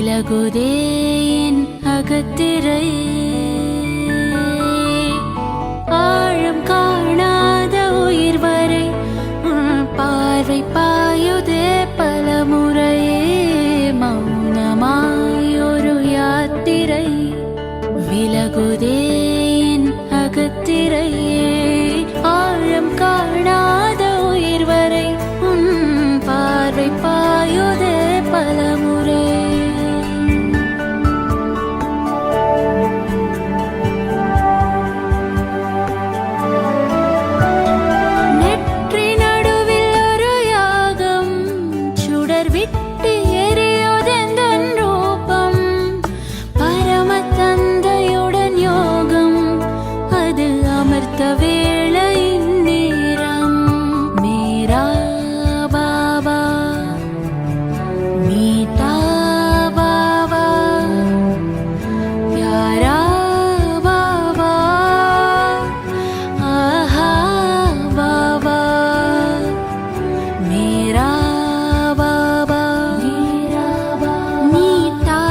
விலகுதே என் அகத்திரை. ஆழம் காணாத உயிர் வரை பார்வை பாயுதே பலமுறையே. மௌனமாயொரு யாத்திரை விலகுதே என் அகத்திரையே. ஆழம் காணாத உயிர் வரை பார்வை பாயுதே பலமுறை. நெற்றி நடுவில் ஒரு யாகம் சுடர் விட்டு எரியுதெந்தன் ரூபம். பரம தந்தையுடன் யோகம் அது அமர்த்த வேளையின் நேரம். மேரா பாபா மீட்டா பாபா प्यारा बाबा आहा बाबा मेरा बाबा मीठा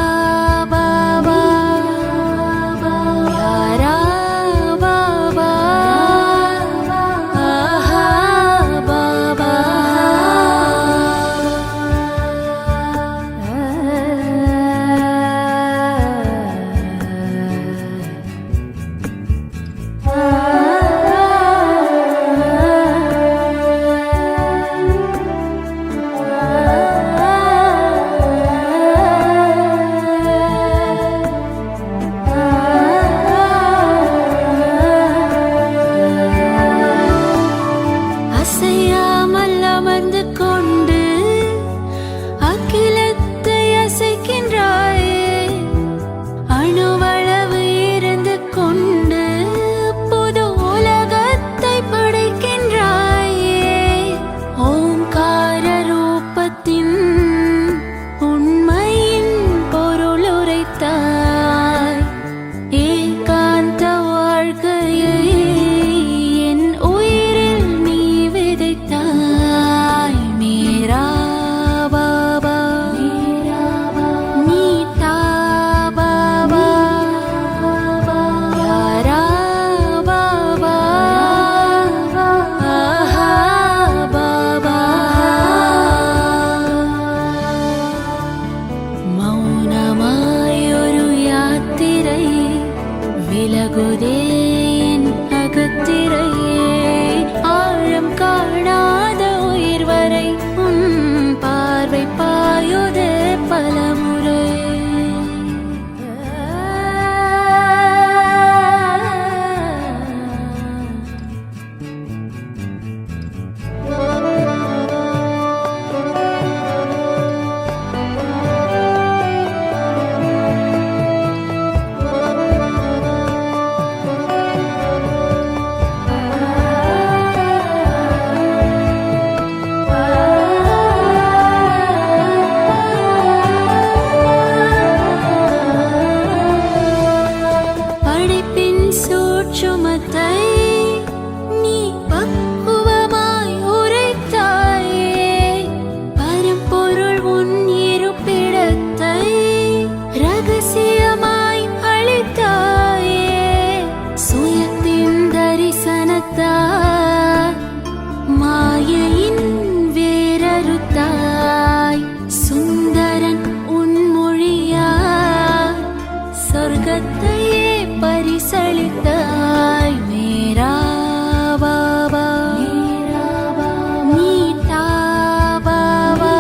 बाबा प्यारा बाबा आहा बाबा. அசையாமல் அமர்ந்து கொண்டு அகிலத்தை அசைக்கின்றாயே. அணுவளவு இருந்து கொண்டு புது உலகத்தை படைக்கின்றாயே. ஓங்கார ரூபத்தின் உண்மையின் பொருள் உரைத்தாய். ஏகாந்த வாழ்க்கையை என் உயிரில் நீ விதைத்தாய். மேரா பாபா மீட்டா பாபா प्यारा बाबा आहा बाबा. மௌனமாயொரு யாத்திரை விலகுதே என் அகத்திரையே. ஆழம் காணாத உயிர் வரை பார்வை பாயுதே பலமுறை. படைப்பின் சூட்சுமத்தை நீ பக்குவமாய் உரைத்தாயே. பரம்பொருள் உன் இருப்பிடத்தை ரகசியமாய் அளித்தாயே. சுயத்தின் தரிசனத்தாய் மாயையின் வேரறுத்தாய். சுந்தரன் உன் மொழியாய் சொர்க்கத்தையே பரிசளித்தாய். மேரா பாபா மீட்டா பாபா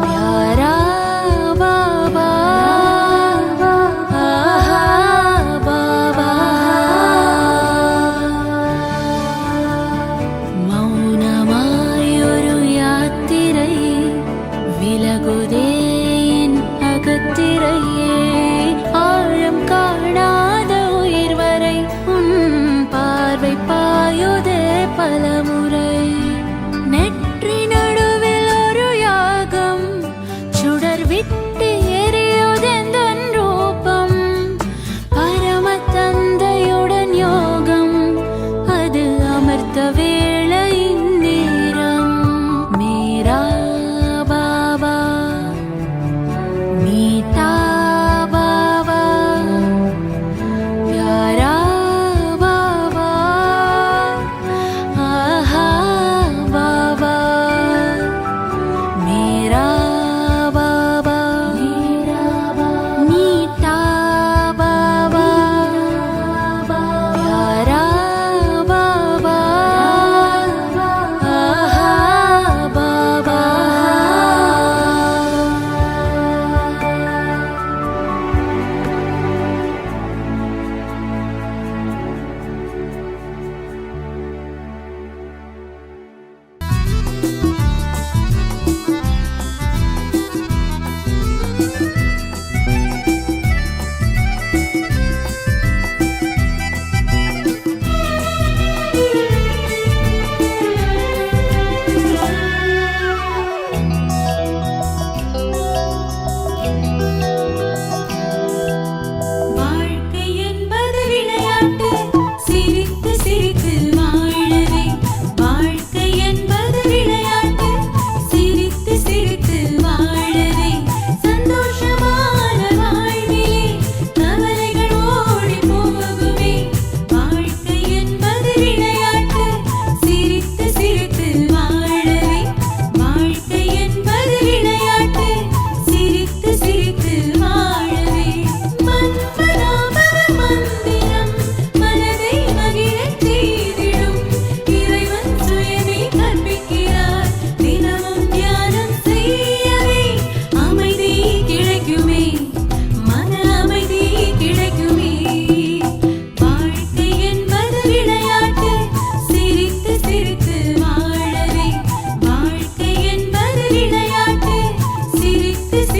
प्यारा बाबा आहा बाबा. மௌனமாயொரு யாத்திரை விலகுதே என் அகத்திரையே. ஆழம் காணாத உயிர் வரை பார்வை பாயுதே பலமுறை. நெற்றி நடுவில் ஒரு யாகம் சுடர் விட்டு எரியுதெந்தன் ரூபம். பரம தந்தையுடன் யோகம் அது அமர்த்த வேளையின் நேரம். மேரா பாபா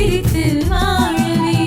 சிரித்து வாழவே.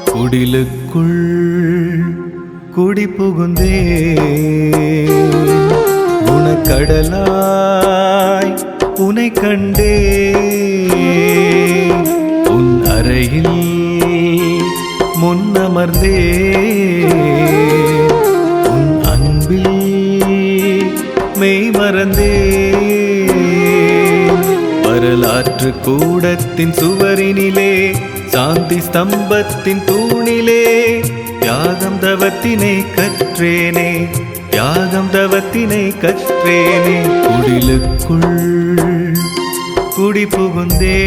குடிலுக்குள் குடி புகுந்தே குணக்கடலாய் உனை கண்டே உன் அறையில் முன்னமர்ந்தே உன் அன்பில் மெய் மறந்தே வரலாற்று கூடத்தின் சுவரினிலே சாந்தி ஸ்தம்பத்தின் தூணிலே தியாகம் தவத்தினை கற்றேனே தியாகம் தவத்தினை கற்றேனே குடிலுக்குள் குடி புகுந்தே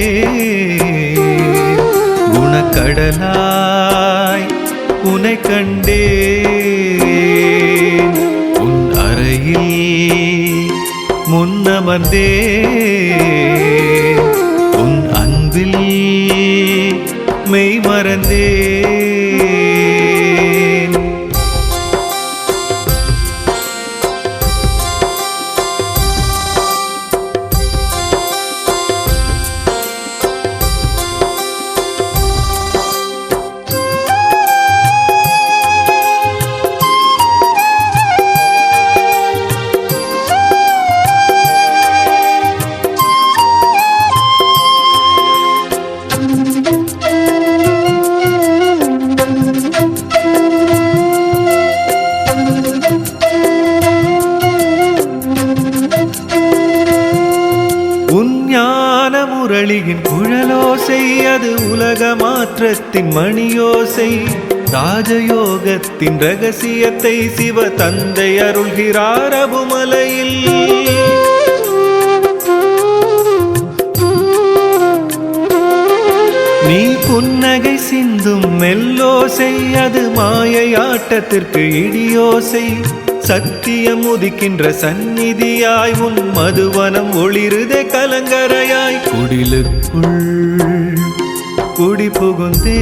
குணக்கடலாய் உனை கண்டே உன் அறையில் முன்னமர்ந்தே உன் அன்பில் மெய் மறந்தே உலக மாற்றத்தின் மணியோசை, ராஜயோகத்தின் ரகசியத்தை சிவ தந்தை அருள்கிறார் அபுமலையில். நீ புன்னகை சிந்தும் மெல்லோசை, அது மாயை ஆட்டத்திற்கு இடியோசை. சத்தியம் உதிக்கின்ற சந்நிதியாய் உன் மதுவனம் ஒளிருதே கலங்கரையாய். குடிலுக்குள் குடி புகுந்தே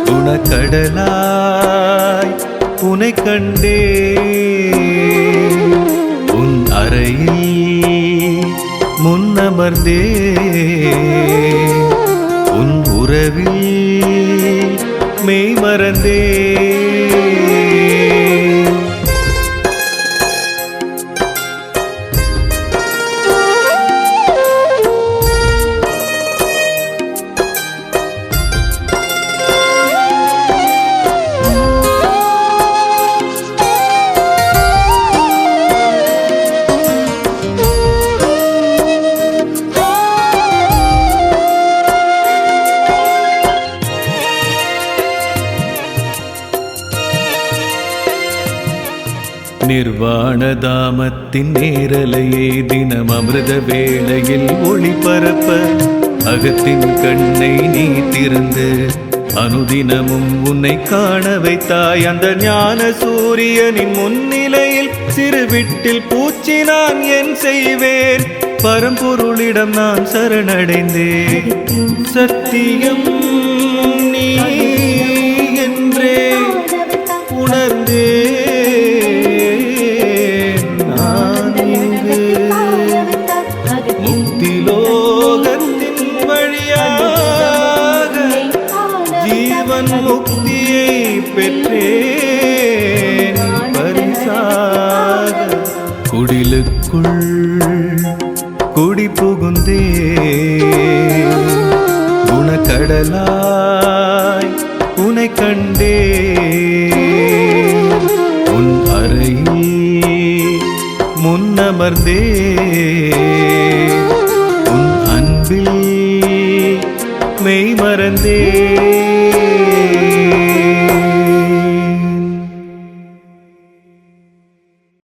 குணக்கடலாய் உனை கண்டே. உன் அறையில் முன்னமர்ந்தே உன் உறவில் மெய் மறந்தே. நிர்வாணதாமத்தின் நேரலையே தினம் அமிர்த வேளையில் ஒளிபரப்ப, அகத்தின் கண்ணை நீ திறந்து அனுதினமும் உன்னை காண வைத்தாய். அந்த ஞான சூரியனின் முன்னிலையில் சிறு விட்டில் பூச்சி நான் என் செய்வேன். பரம்பொருளிடம் நான் சரணடைந்தேன். சத்தியம் நீ என்றே உணர்ந்தே முக்தியை பெற்றேன் பரிசாக. குடிலுக்குள் குடி புகுந்தே குணக்கடலாய் உனை கண்டே. உன் அறையில் முன்னமர்ந்தே உன் அன்பில் மெய் மறந்தே.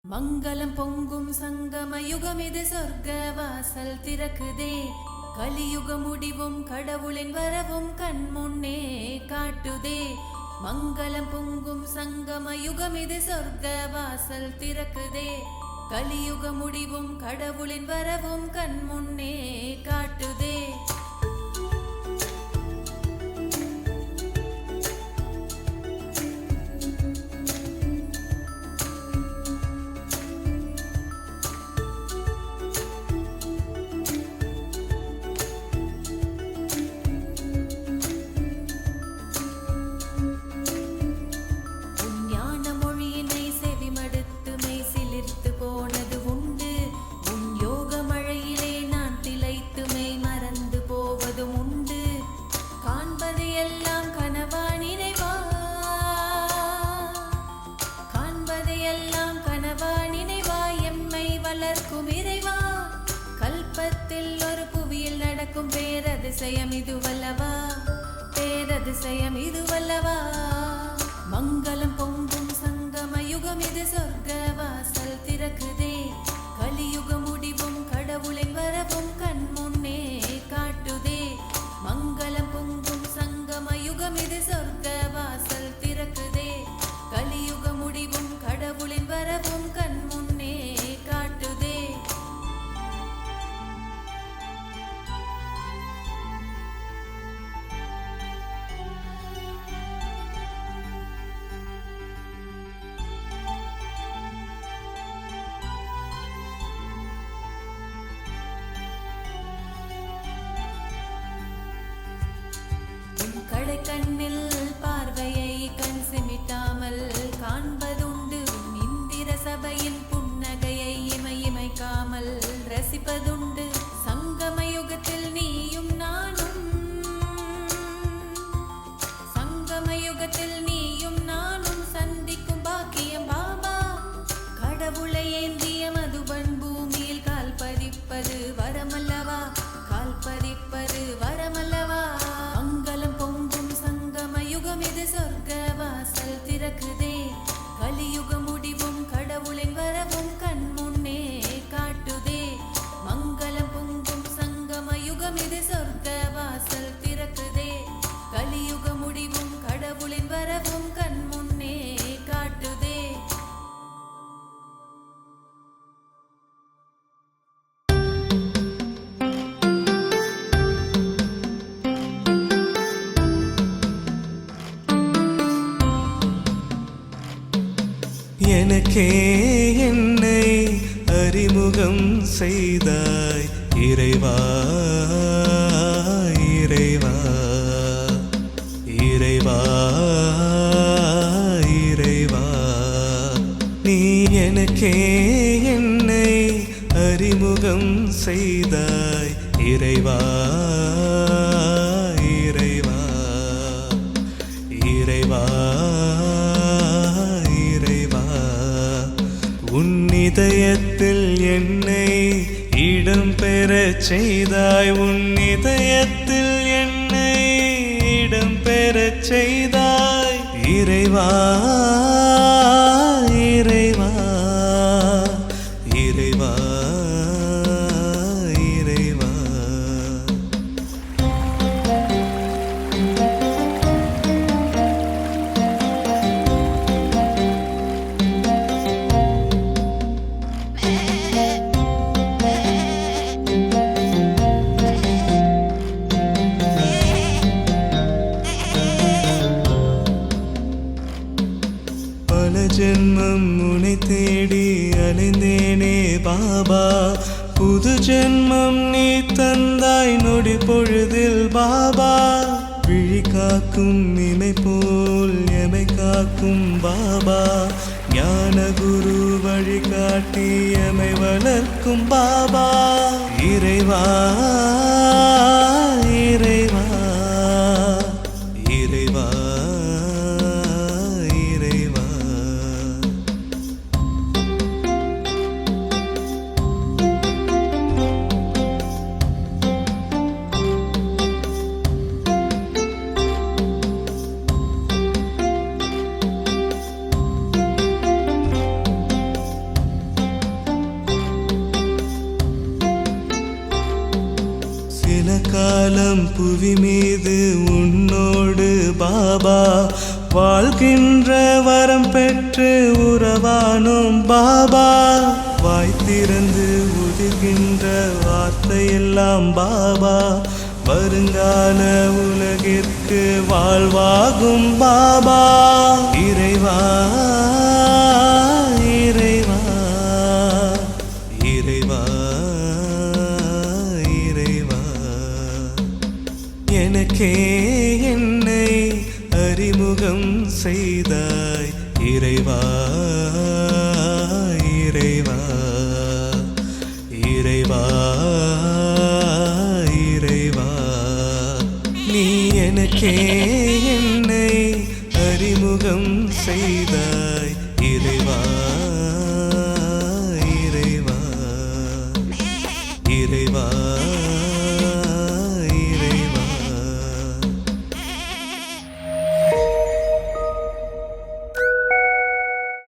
மங்களம் பொங்கும் சங்கம யுகம் இது, சொர்க்க வாசல் திறக்குதே. கலியுக முடிவும் கடவுளின் வரவும் கண் முன்னே காட்டுதே. மங்களம் பொங்கும் சங்கம யுகம் இது, சொர்க்க வாசல் திறக்குதே. கலியுக முடிவும் கடவுளின் வரவும் கண் முன்னே காட்டுதே. கல்பத்தில் ஒரு புவியில் நடக்கும் பேரதிசயம் இதுவல்லவா, பேரதிசயம் இதுவல்லவா. மங்களம் பொங்கும் சங்கம யுகம் இது, சொர்க்க வாசல் திறக்குதே. கலியுக முடிவும் கடவுளின் வரவும் கண் முன்னே காட்டுதே. மங்களம் பொங்கும் சங்கம யுகம் இது, சொர்க்க வாசல் திறக்குதே. கலியுக முடிவும் கடவுளின் வரவும் கண் முன்னே காட்டுதே. எனக்கே என்னை அறிமுகம் செய்தாய் இறைவா இறைவா இறைவா இறைவா நீ எனக்கே என்னை அறிமுகம் செய்தாய் இறைவா இறைவா இறைவா இறைவா உன் இதயத்தில் என்னை இடம் பெறச் செய்தாய் உன் இதயத்தில் என்னை இடம் பெறச் செய்தாய் இறைவா இறைவா இறைவா இறைவா பல ஜென்மம் உன்னை தேடி அலைந்தேனே பாபா புது ஜென்மம் நீ தந்தாய் நொடி பொழுதில் பாபா விழி காக்கும் இமை போல் எமை காக்கும் பாபா ஞான குரு வழிகாட்டி எமை வளர்க்கும் பாபா இறைவா இறைவா இறைவா இறைவா சில காலம் புவி மீது உன்னோடு பாபா வாழ்கின்ற வரம் பெற்று உறவானோம் பாபா வாய் திறந்து உதிர்கின்ற வார்த்தையெல்லாம் பாபா வருங்கால உலகிற்கு வாழ்வாகும் பாபா இறைவா இறைவா இறைவா இறைவா எனக்கே என்னை அறிமுகம் செய்தாய் இறைவா இறைவா இறைவா இறைவா நீ எனக்கே என்னை அறிமுகம் செய்தாய் இறைவா இறைவா இறைவா